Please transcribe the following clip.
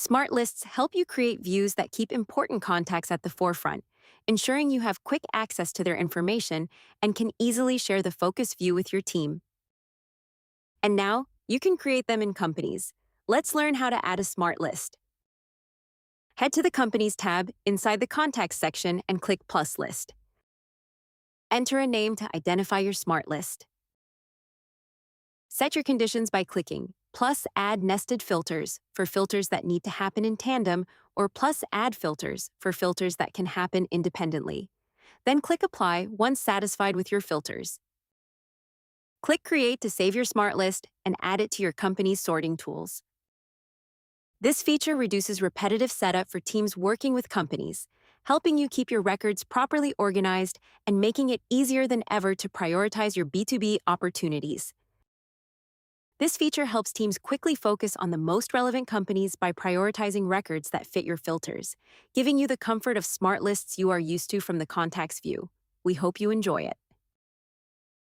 Smart lists help you create views that keep important contacts at the forefront, ensuring you have quick access to their information and can easily share the focus view with your team. And now, you can create them in companies. Let's learn how to add a smart list. Head to the Companies tab inside the Contacts section and click Plus List. Enter a name to identify your smart list. Set your conditions by clicking plus add nested filters for filters that need to happen in tandem, or plus add filters for filters that can happen independently. Then click Apply once satisfied with your filters. Click Create to save your smart list and add it to your company's sorting tools. This feature reduces repetitive setup for teams working with companies, helping you keep your records properly organized and making it easier than ever to prioritize your B2B opportunities. This feature helps teams quickly focus on the most relevant companies by prioritizing records that fit your filters, giving you the comfort of smart lists you are used to from the contacts view. We hope you enjoy it.